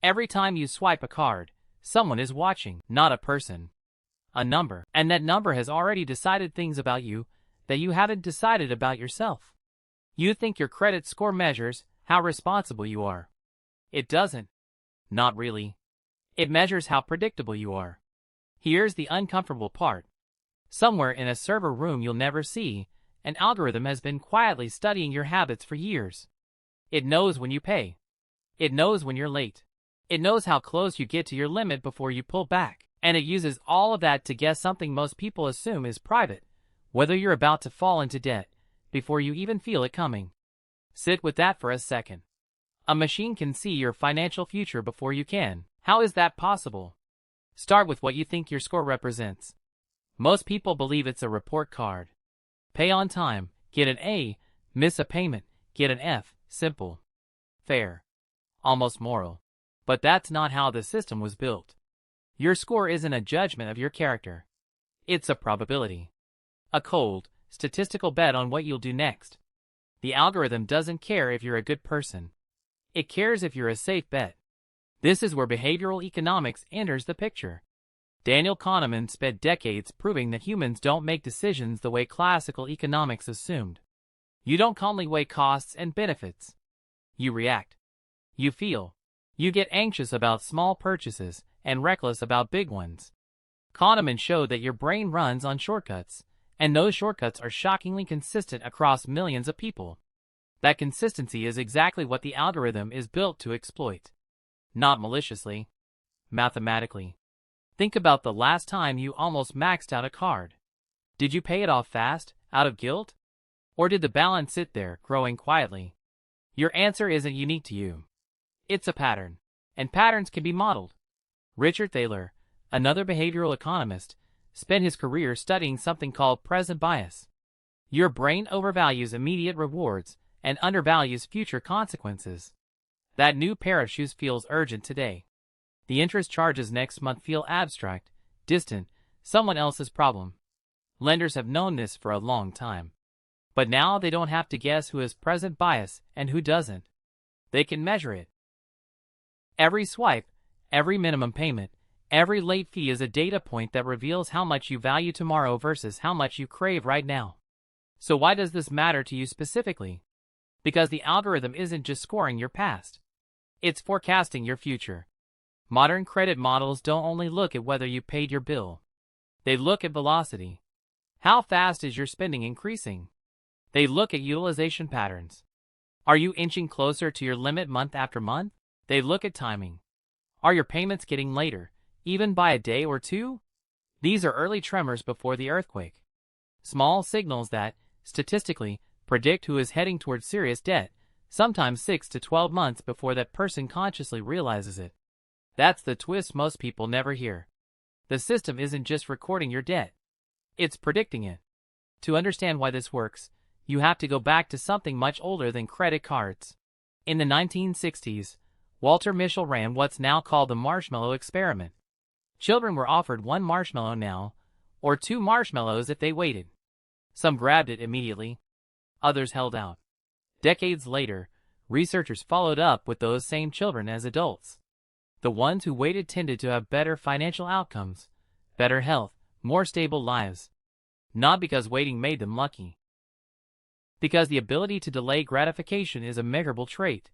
Every time you swipe a card, someone is watching, not a person. A number. And that number has already decided things about you that you haven't decided about yourself. You think your credit score measures how responsible you are. It doesn't. Not really. It measures how predictable you are. Here's the uncomfortable part. Somewhere in a server room you'll never see, an algorithm has been quietly studying your habits for years. It knows when you pay. It knows when you're late. It knows how close you get to your limit before you pull back. And it uses all of that to guess something most people assume is private, whether you're about to fall into debt, before you even feel it coming. Sit with that for a second. A machine can see your financial future before you can. How is that possible? Start with what you think your score represents. Most people believe it's a report card. Pay on time, get an A, miss a payment, get an F, simple. Fair. Almost moral. But that's not how the system was built. Your score isn't a judgment of your character. It's a probability. A cold, statistical bet on what you'll do next. The algorithm doesn't care if you're a good person. It cares if you're a safe bet. This is where behavioral economics enters the picture. Daniel Kahneman spent decades proving that humans don't make decisions the way classical economics assumed. You don't calmly weigh costs and benefits. You react. You feel. You get anxious about small purchases and reckless about big ones. Kahneman showed that your brain runs on shortcuts, and those shortcuts are shockingly consistent across millions of people. That consistency is exactly what the algorithm is built to exploit. Not maliciously. Mathematically. Think about the last time you almost maxed out a card. Did you pay it off fast, out of guilt? Or did the balance sit there, growing quietly? Your answer isn't unique to you. It's a pattern, and patterns can be modeled. Richard Thaler, another behavioral economist, spent his career studying something called present bias. Your brain overvalues immediate rewards and undervalues future consequences. That new pair of shoes feels urgent today. The interest charges next month feel abstract, distant, someone else's problem. Lenders have known this for a long time. But now they don't have to guess who has present bias and who doesn't. They can measure it. Every swipe, every minimum payment, every late fee is a data point that reveals how much you value tomorrow versus how much you crave right now. So why does this matter to you specifically? Because the algorithm isn't just scoring your past. It's forecasting your future. Modern credit models don't only look at whether you paid your bill. They look at velocity. How fast is your spending increasing? They look at utilization patterns. Are you inching closer to your limit month after month? They look at timing. Are your payments getting later, even by a day or two? These are early tremors before the earthquake. Small signals that, statistically, predict who is heading towards serious debt, sometimes 6 to 12 months before that person consciously realizes it. That's the twist most people never hear. The system isn't just recording your debt. It's predicting it. To understand why this works, you have to go back to something much older than credit cards. In the 1960s, Walter Mischel ran what's now called the marshmallow experiment. Children were offered 1 marshmallow now, or 2 marshmallows if they waited. Some grabbed it immediately. Others held out. Decades later, researchers followed up with those same children as adults. The ones who waited tended to have better financial outcomes, better health, more stable lives. Not because waiting made them lucky. Because the ability to delay gratification is a measurable trait.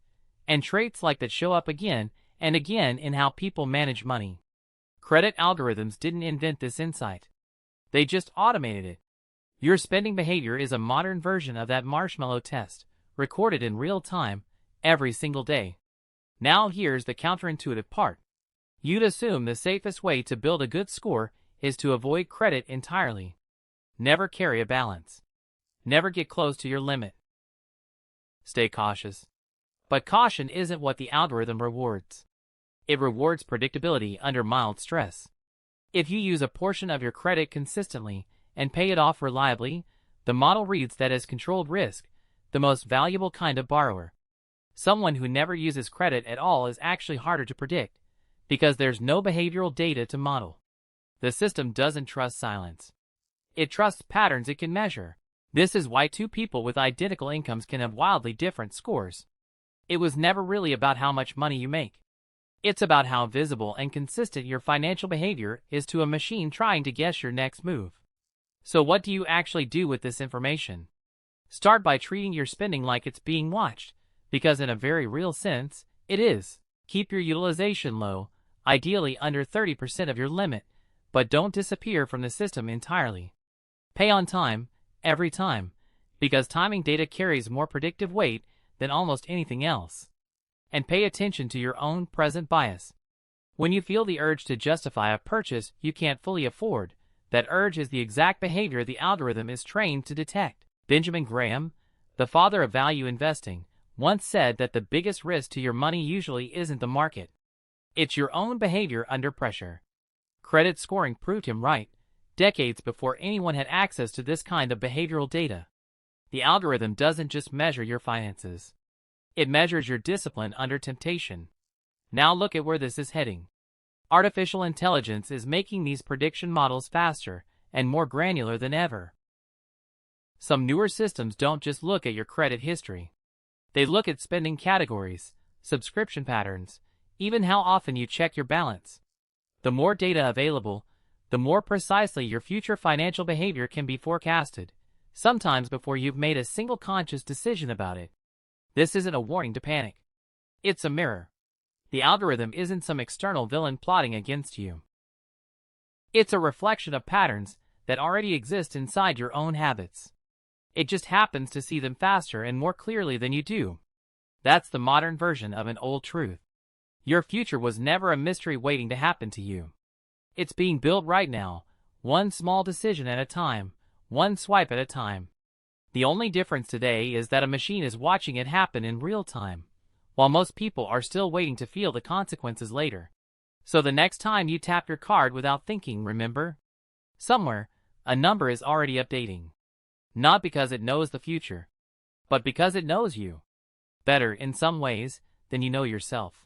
And traits like that show up again and again in how people manage money. Credit algorithms didn't invent this insight. They just automated it. Your spending behavior is a modern version of that marshmallow test, recorded in real time, every single day. Now here's the counterintuitive part. You'd assume the safest way to build a good score is to avoid credit entirely. Never carry a balance. Never get close to your limit. Stay cautious. But caution isn't what the algorithm rewards. It rewards predictability under mild stress. If you use a portion of your credit consistently and pay it off reliably, the model reads that as controlled risk, the most valuable kind of borrower. Someone who never uses credit at all is actually harder to predict, because there's no behavioral data to model. The system doesn't trust silence. It trusts patterns it can measure. This is why 2 people with identical incomes can have wildly different scores. It was never really about how much money you make. It's about how visible and consistent your financial behavior is to a machine trying to guess your next move. So what do you actually do with this information? Start by treating your spending like it's being watched, because in a very real sense, it is. Keep your utilization low, ideally under 30% of your limit, but don't disappear from the system entirely. Pay on time, every time, because timing data carries more predictive weight than almost anything else. And pay attention to your own present bias. When you feel the urge to justify a purchase you can't fully afford, that urge is the exact behavior the algorithm is trained to detect. Benjamin Graham, the father of value investing, once said that the biggest risk to your money usually isn't the market. It's your own behavior under pressure. Credit scoring proved him right, decades before anyone had access to this kind of behavioral data. The algorithm doesn't just measure your finances. It measures your discipline under temptation. Now look at where this is heading. Artificial intelligence is making these prediction models faster and more granular than ever. Some newer systems don't just look at your credit history. They look at spending categories, subscription patterns, even how often you check your balance. The more data available, the more precisely your future financial behavior can be forecasted, sometimes before you've made a single conscious decision about it. This isn't a warning to panic. It's a mirror. The algorithm isn't some external villain plotting against you. It's a reflection of patterns that already exist inside your own habits. It just happens to see them faster and more clearly than you do. That's the modern version of an old truth. Your future was never a mystery waiting to happen to you. It's being built right now, one small decision at a time, one swipe at a time. The only difference today is that a machine is watching it happen in real time, while most people are still waiting to feel the consequences later. So the next time you tap your card without thinking, remember? Somewhere, a number is already updating. Not because it knows the future, but because it knows you. Better, in some ways, than you know yourself.